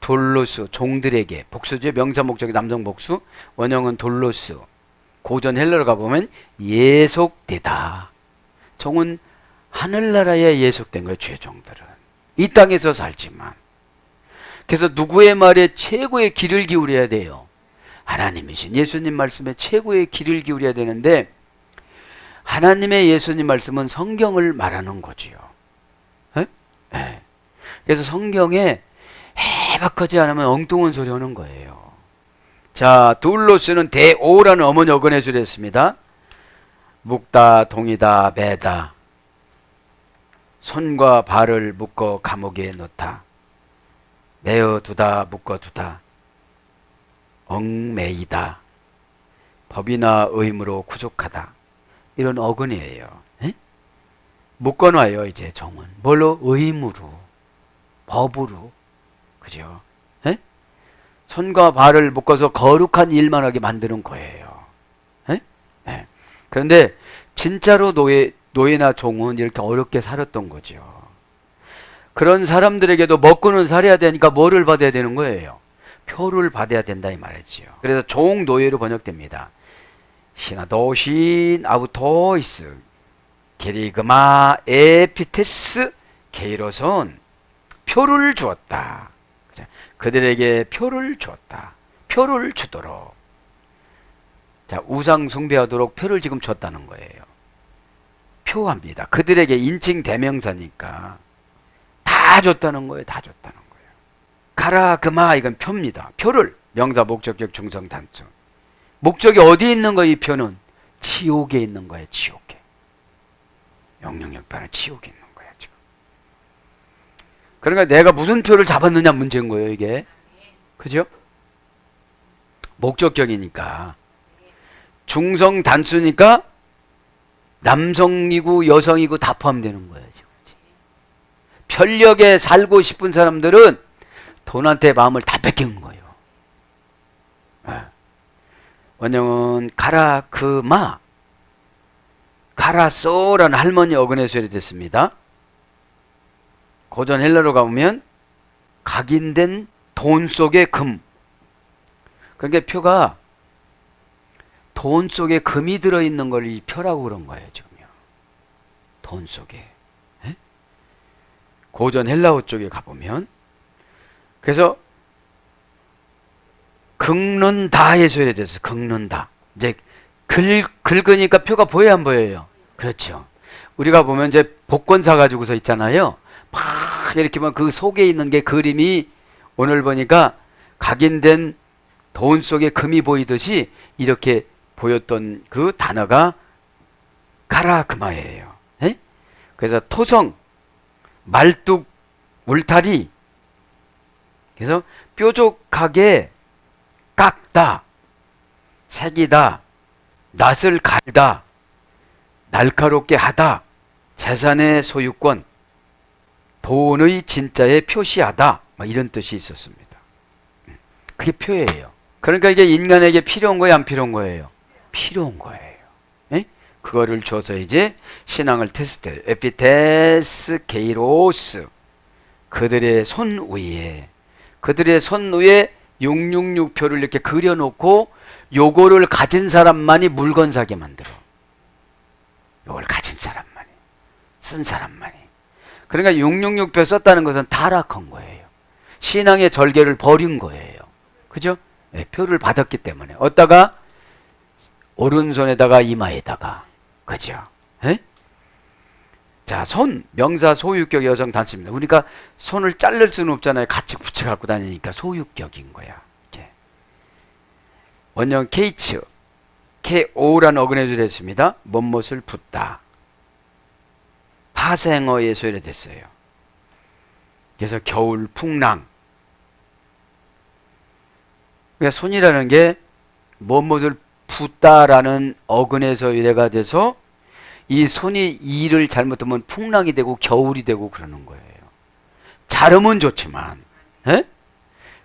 돌로스, 종들에게, 복수죠. 명사 목적의 남성 복수, 원형은 돌로스. 고전 헬라로 가보면 예속되다. 종은 하늘나라에 예속된 거예요. 주의 종들은 이 땅에서 살지만. 그래서 누구의 말에 최고의 귀를 기울여야 돼요? 하나님이신 예수님 말씀에 최고의 귀를 기울여야 되는데, 하나님의 예수님 말씀은 성경을 말하는 거지요. 네. 그래서 성경에 해박하지 않으면 엉뚱한 소리 하는 거예요. 자, 둘로스는 대오라는 어머니 어근의 수를 했습니다. 묶다, 동이다, 매다. 손과 발을 묶어 감옥에 넣다. 매어두다, 묶어두다. 얽매이다. 법이나 의무로 구속하다. 이런 어근이에요. 에? 묶어놔요. 이제 종은 뭘로? 의무로, 법으로, 그죠? 에? 손과 발을 묶어서 거룩한 일만 하게 만드는 거예요. 에? 에. 그런데 진짜로 노예나 종은 이렇게 어렵게 살았던 거죠. 그런 사람들에게도 먹고는 살아야 되니까 뭐를 받아야 되는 거예요? 표를 받아야 된다 이 말이지요. 그래서 종 노예로 번역됩니다. 시나도신 아우토이스 게리그마 에피테스 게이로선 표를 주었다. 그들에게 표를 주었다. 표를 주도록. 자, 우상 숭배하도록 표를 지금 줬다는 거예요. 표합니다. 그들에게 인칭 대명사니까 다 줬다는 거예요. 다 줬다는 거예요. 가라 그마 이건 표입니다. 표를 명사 목적격 중성 단수. 목적이 어디 있는 거예요? 이 표는 지옥에 있는 거예요. 지옥에. 영영역판은 지옥에 있는 거야 지금. 그러니까 내가 무슨 표를 잡았느냐 문제인 거예요 이게. 그죠? 목적격이니까. 중성 단수니까 남성이고 여성이고 다 포함되는 거예요 지금. 편력에 살고 싶은 사람들은 돈한테 마음을 다 뺏기는 거예요. 원형은 가라 그마 가라 쏘라는 할머니 어근에서 됐습니다. 고전 헬라로 가보면 각인된 돈 속에 금. 그러니까 표가 돈 속에 금이 들어있는 걸 이 표라고 그런 거예요 지금요. 돈 속에. 에? 고전 헬라어 쪽에 가보면 그래서 긁는다의 소리에 대해서 긁는다. 이제 긁으니까 표가 보여야 안 보여요? 그렇죠. 우리가 보면 이제 복권 사가지고서 있잖아요. 막 이렇게 보면 그 속에 있는 게 그림이 오늘 보니까 각인된 돈 속에 금이 보이듯이 이렇게 보였던 그 단어가 가라 그마예요. 에? 그래서 토성, 말뚝, 울타리. 그래서 뾰족하게 깎다, 새기다, 낫을 갈다, 날카롭게 하다, 재산의 소유권, 돈의 진짜에 표시하다, 뭐 이런 뜻이 있었습니다. 그게 표예요. 그러니까 이게 인간에게 필요한 거예요, 안 필요한 거예요? 필요한 거예요. 에? 그거를 줘서 이제 신앙을 테스트해요. 에피테스 게이로스. 그들의 손 위에 666표를 이렇게 그려놓고 요거를 가진 사람만이 물건 사게 만들어. 요걸 가진 사람만이, 쓴 사람만이. 그러니까 666표 썼다는 것은 타락한 거예요. 신앙의 절개를 버린 거예요. 그죠? 네, 표를 받았기 때문에. 어디다가? 오른손에다가 이마에다가. 그죠? 네? 자, 손, 명사 소유격 여성 단수입니다. 그러니까 손을 자를 수는 없잖아요. 같이 붙여 갖고 다니니까 소유격인 거야. 이렇게. 원형 케이츠, KO라는 어근의 소리했습니다. 못못을 붓다. 파생어의 소리가 됐어요. 그래서 겨울 풍랑. 그러니까 손이라는 게 못못을 붓다라는 어근에서 유래가 돼서 이 손이 일을 잘못하면 풍랑이 되고 겨울이 되고 그러는 거예요. 잘하면 좋지만, 에?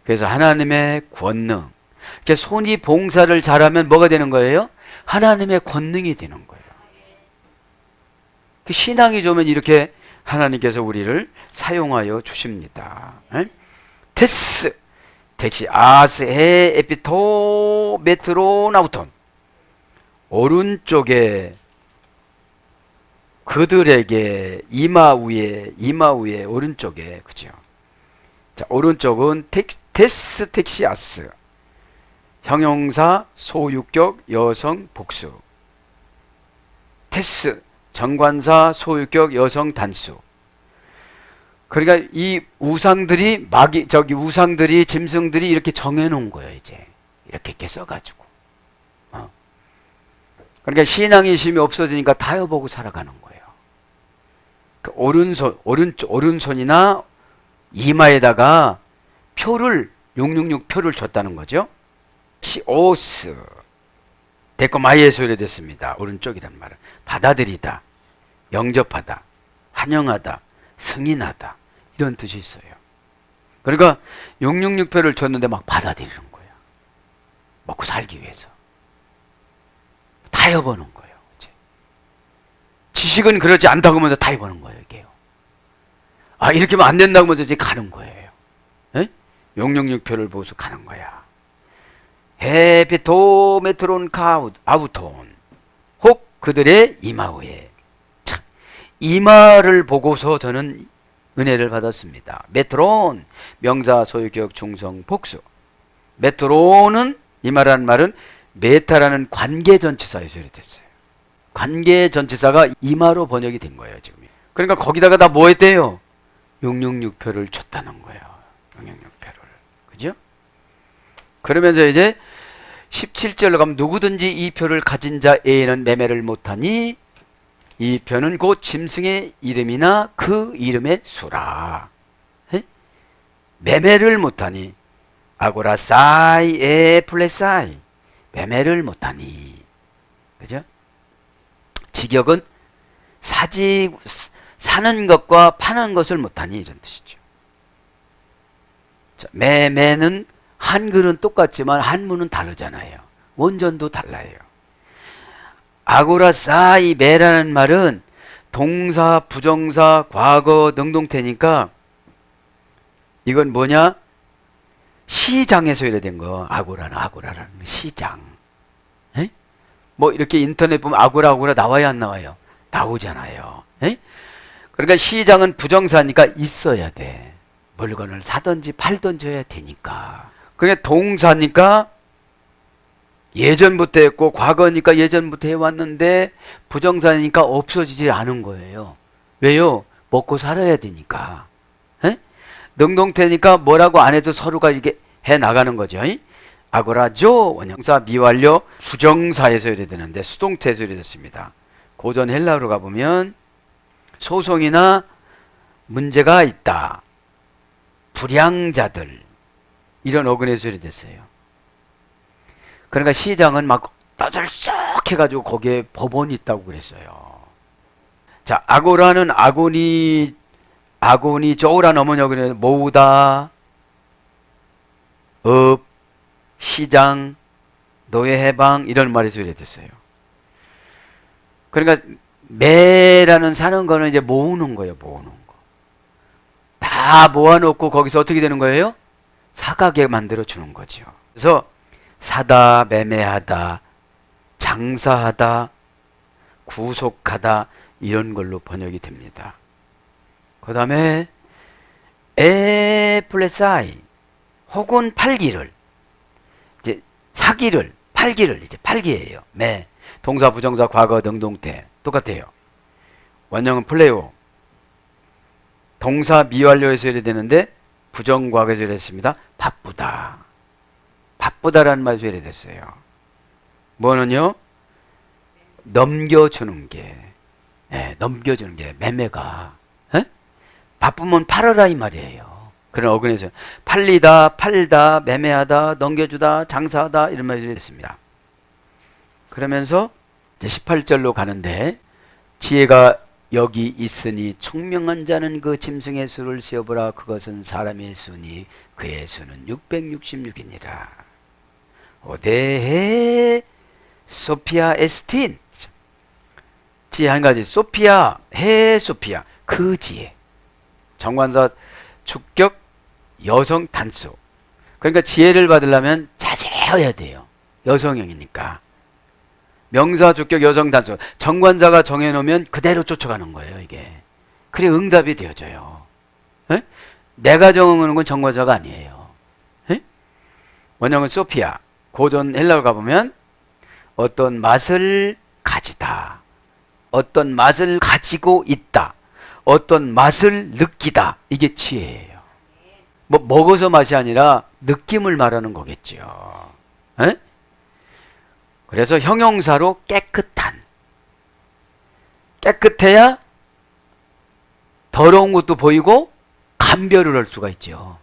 그래서 하나님의 권능. 그러니까 손이 봉사를 잘하면 뭐가 되는 거예요? 하나님의 권능이 되는 거예요. 신앙이 좋으면 이렇게 하나님께서 우리를 사용하여 주십니다. 에? 테스, 텍시, 아스, 해, 에피토, 메트로, 나우톤. 오른쪽에 그들에게 이마 위에 오른쪽에 그죠? 자, 오른쪽은 테스 텍시아스 형용사 소유격 여성 복수. 테스 정관사 소유격 여성 단수. 그러니까 이 우상들이 우상들이 짐승들이 이렇게 정해 놓은 거예요, 이제. 이렇게 써가지고. 그러니까 신앙의 힘이 없어지니까 타협하고 살아가는 거예요. 그 오른손이나 이마에다가 표를 666표를 줬다는 거죠. 시오스 데코마이의 소리가 됐습니다. 오른쪽이란 말은 받아들이다, 영접하다. 환영하다, 승인하다 이런 뜻이 있어요. 그러니까 666표를 줬는데 막 받아들이는 거예요. 먹고 살기 위해서. 타협하는 거예요. 이제. 지식은 그러지 않다고 하면서 타협하는 거예요. 이게요. 아, 이렇게 하면 안 된다고 하면서 이제 가는 거예요. 에? 666표를 보고서 가는 거야. 헤피토 메트론 아우톤 혹 그들의 이마후에. 참, 이마를 보고서 저는 은혜를 받았습니다. 메트론 명사 소유 기억 중성 복수. 메트론은 이마라는 말은 메타라는 관계 전치사에서 이랬어요. 관계 전치사가 이마로 번역이 된 거예요, 지금. 그러니까 거기다가 다 뭐 했대요? 666표를 줬다는 거예요. 666표를. 그죠? 그러면서 이제 17절로 가면 누구든지 이 표를 가진 자에게는 매매를 못하니 이 표는 곧 짐승의 이름이나 그 이름의 수라. 에? 매매를 못하니 아고라 사이 에 플레사이 매매를 못하니. 그죠? 직역은 사는 것과 파는 것을 못하니 이런 뜻이죠. 자, 매매는 한글은 똑같지만 한문은 다르잖아요. 원전도 달라요. 아고라 사이 매라는 말은 동사, 부정사, 과거, 능동태니까 이건 뭐냐? 시장에서 이래된 거. 아고라라는 시장. 에? 뭐 이렇게 인터넷 보면 아고라 나와요, 안 나와요? 나오잖아요. 에? 그러니까 시장은 부정사니까 있어야 돼. 물건을 사든지 팔든지 해야 되니까. 그러니까 동사니까 예전부터 했고 과거니까 예전부터 해왔는데 부정사니까 없어지지 않은 거예요. 왜요? 먹고 살아야 되니까. 에? 능동태니까 뭐라고 안 해도 서로가 이게 해 나가는 거죠. 아고라죠. 원형사 미완료 부정사에서 이래 되는데 수동태에서 이래 됐습니다. 고전 헬라어로 가보면 소송이나 문제가 있다. 불량자들 이런 어근에서 이래 됐어요. 그러니까 시장은 막 떠들썩 해가지고 거기에 법원이 있다고 그랬어요. 자, 아고라는 아고니 쪼우라는 어머니 어근에 모으다, 업, 시장, 노예 해방 이런 말에서 이래 됐어요. 그러니까 매라는 사는 거는 이제 모으는 거예요. 모으는 거. 다 모아놓고 거기서 어떻게 되는 거예요? 사가게 만들어 주는 거죠. 그래서 사다, 매매하다, 장사하다, 구속하다 이런 걸로 번역이 됩니다. 그 다음에 에플레사이 혹은 팔기를 이제 사기를 팔기를 이제 팔기예요. 매 동사, 부정사, 과거, 능동태 똑같아요. 원형은 플레오 동사 미완료에서 이래 되는데 부정과거에서 이래 됐습니다. 바쁘다. 바쁘다라는 말에서 이래 됐어요. 뭐는요? 넘겨주는 게 넘겨주는 게 매매가 바쁘면 팔아라 이 말이에요. 그런 어근에서 팔리다, 팔다, 매매하다, 넘겨주다, 장사하다 이런 말이 됐습니다. 그러면서 이제 18절로 가는데 지혜가 여기 있으니 총명한 자는 그 짐승의 수를 세어보라. 그것은 사람의 수니 그의 수는 666이니라. 오데헤 소피아 에스틴. 지혜 한 가지. 소피아 헤 소피아 그 지혜. 정관사 주격 여성 단수. 그러니까 지혜를 받으려면 자세해야 돼요. 여성형이니까. 명사 주격 여성 단수. 정관사가 정해놓으면 그대로 쫓아가는 거예요. 이게. 그래 응답이 되어져요. 에? 내가 정하는 건 정관사가 아니에요. 에? 원형은 소피아. 고전 헬라어 가보면 어떤 맛을 가지다. 어떤 맛을 가지고 있다. 어떤 맛을 느끼다. 이게 지혜예요. 뭐 먹어서 맛이 아니라 느낌을 말하는 거겠죠. 에? 그래서 형용사로 깨끗한. 깨끗해야 더러운 것도 보이고 감별을 할 수가 있죠.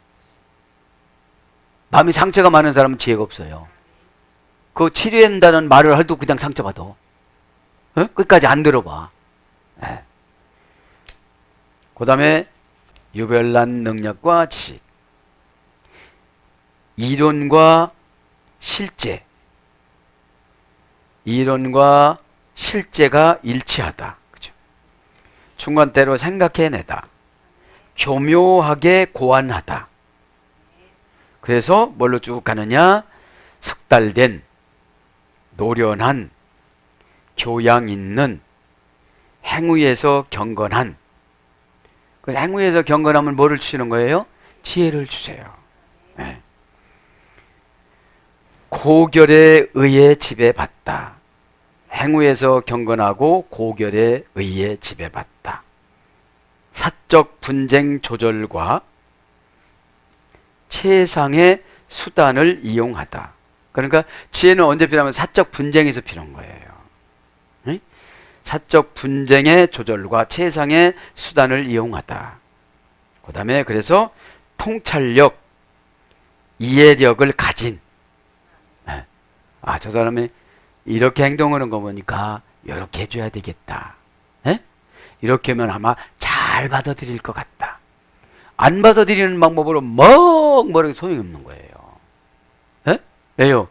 마음이 상처가 많은 사람은 지혜가 없어요. 그 치료한다는 말을 해도 그냥 상처받아. 어? 끝까지 안 들어봐. 네. 그 다음에 유별난 능력과 지식, 이론과 실제, 이론과 실제가 일치하다. 그죠? 중간대로 생각해내다. 교묘하게 고안하다. 그래서 뭘로 쭉 가느냐? 숙달된, 노련한, 교양 있는, 행위에서 경건한. 그 행위에서 경건하면 뭐를 주시는 거예요? 지혜를 주세요. 네. 고결에 의해 지배받다. 행위에서 경건하고 고결에 의해 지배받다. 사적 분쟁 조절과 최상의 수단을 이용하다. 그러니까 지혜는 언제 필요하면 사적 분쟁에서 필요한 거예요. 네? 사적 분쟁의 조절과 최상의 수단을 이용하다. 그 다음에 그래서 통찰력, 이해력을 가진, 저 사람이 이렇게 행동하는 거 보니까 이렇게 해줘야 되겠다. 에? 이렇게 하면 아마 잘 받아들일 것 같다. 안 받아들이는 방법으로 뭐라고 소용이 없는 거예요. 에? 왜요?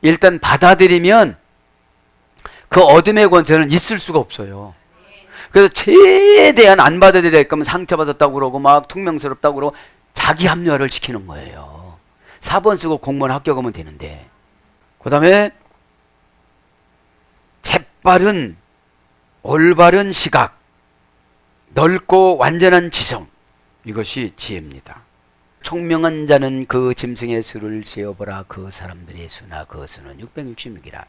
일단 받아들이면 그 어둠의 권세는 있을 수가 없어요. 그래서 최대한 안 받아들일 거면 상처받았다고 그러고 막 퉁명스럽다고 그러고 자기 합리화를 시키는 거예요. 4번 쓰고 공무원 합격하면 되는데. 그 다음에 재빠른 올바른 시각, 넓고 완전한 지성, 이것이 지혜입니다. 총명한 자는 그 짐승의 수를 세어보라. 그 사람들의 수나 그 수는 666이라.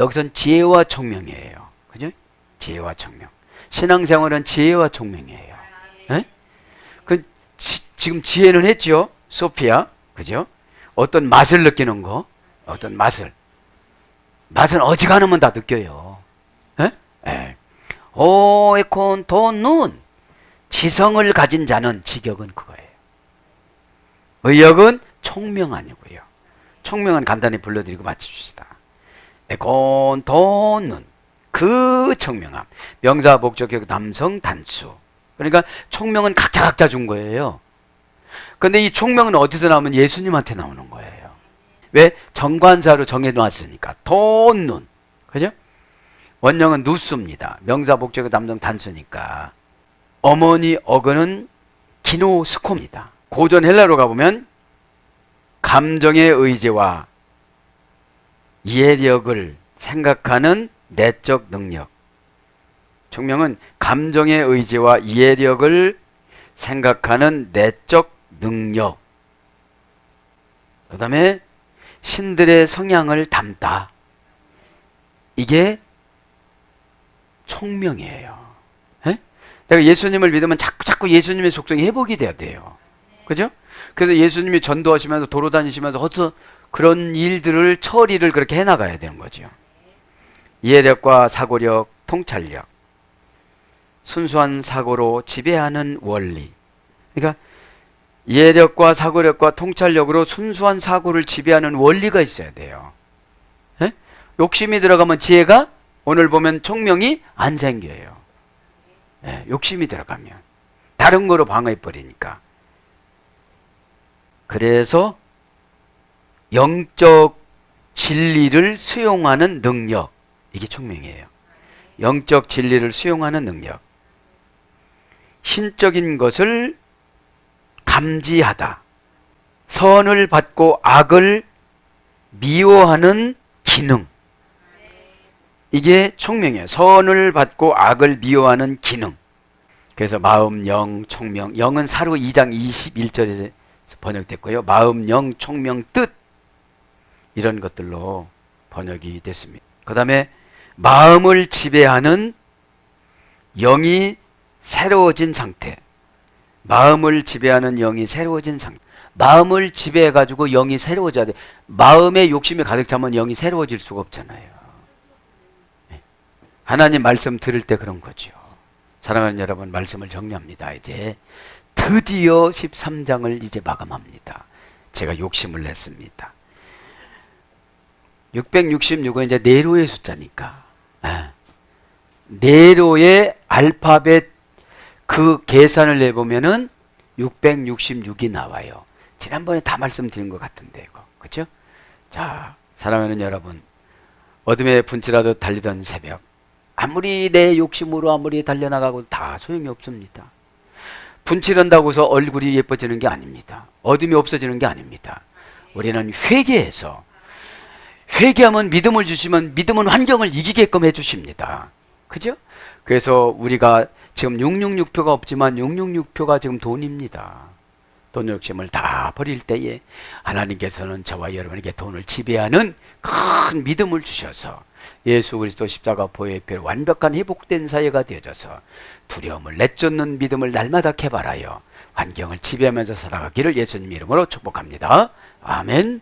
여기선 지혜와 총명이에요. 그죠? 지혜와 총명. 신앙생활은 지혜와 총명이에요. 네? 지금 지혜는 했죠? 소피아. 그죠? 어떤 맛을 느끼는 거, 어떤 맛은 어지간하면 다 느껴요. 에? 에. 오에콘 돈눈, 지성을 가진 자는 지격은 그거예요. 의역은 총명 아니고요. 총명은 간단히 불러드리고 맞춰주시다. 에콘 돈눈, 그 총명함. 명사 목적격 남성 단수. 그러니까 총명은 각자 준 거예요. 근데 이 총명은 어디서 나오면 예수님한테 나오는 거예요. 왜? 정관사로 정해놨으니까. 돈눈. 그죠? 원형은 누스입니다. 명사 목적격 남성 단수니까. 어머니 어근은 기노스코입니다. 고전 헬라로 가보면 감정의 의지와 이해력을 생각하는 내적 능력. 총명은 감정의 의지와 이해력을 생각하는 내적 능력. 그 다음에 신들의 성향을 담다. 이게 총명이에요. 에? 내가 예수님을 믿으면 자꾸 예수님의 속성이 회복이 돼야 돼요. 그죠? 그래서 예수님이 전도하시면서 도로 다니시면서 어떤 그런 일들을 처리를 그렇게 해나가야 되는 거죠. 이해력과 사고력, 통찰력, 순수한 사고로 지배하는 원리. 그러니까 이해력과 사고력과 통찰력으로 순수한 사고를 지배하는 원리가 있어야 돼요. 에? 욕심이 들어가면 지혜가, 오늘 보면 총명이 안 생겨요. 에, 욕심이 들어가면 다른 거로 방어해버리니까. 그래서 영적 진리를 수용하는 능력, 이게 총명이에요. 영적 진리를 수용하는 능력. 신적인 것을 감지하다. 선을 받고 악을 미워하는 기능. 이게 총명이에요. 선을 받고 악을 미워하는 기능. 그래서 마음, 영, 총명. 영은 사로 2장 21절에 번역됐고요. 마음, 영, 총명, 뜻. 이런 것들로 번역이 됐습니다. 그 다음에 마음을 지배하는 영이 새로워진 상태. 마음을 지배하는 영이 새로워진 상태. 마음을 지배해가지고 영이 새로워져야 돼. 마음에 욕심이 가득 차면 영이 새로워질 수가 없잖아요. 하나님 말씀 들을 때 그런 거죠. 사랑하는 여러분, 말씀을 정리합니다. 이제 드디어 13장을 이제 마감합니다. 제가 욕심을 냈습니다. 666은 이제 네로의 숫자니까, 네로의 알파벳 그 계산을 내보면은 666이 나와요. 지난번에 다 말씀드린 것 같은데, 이거. 그죠? 자, 사랑하는 여러분, 어둠의 분치라도 달리던 새벽, 아무리 내 욕심으로 아무리 달려나가고 다 소용이 없습니다. 분칠한다고 해서 얼굴이 예뻐지는 게 아닙니다. 어둠이 없어지는 게 아닙니다. 우리는 회개해서, 회개하면 믿음을 주시면 믿음은 환경을 이기게끔 해주십니다. 그죠? 그래서 우리가 지금 666표가 없지만 666표가 지금 돈입니다. 돈 욕심을 다 버릴 때에 하나님께서는 저와 여러분에게 돈을 지배하는 큰 믿음을 주셔서 예수 그리스도 십자가 보혈의 피로 완벽한 회복된 사회가 되어져서 두려움을 내쫓는 믿음을 날마다 개발하여 환경을 지배하면서 살아가기를 예수님 이름으로 축복합니다. 아멘.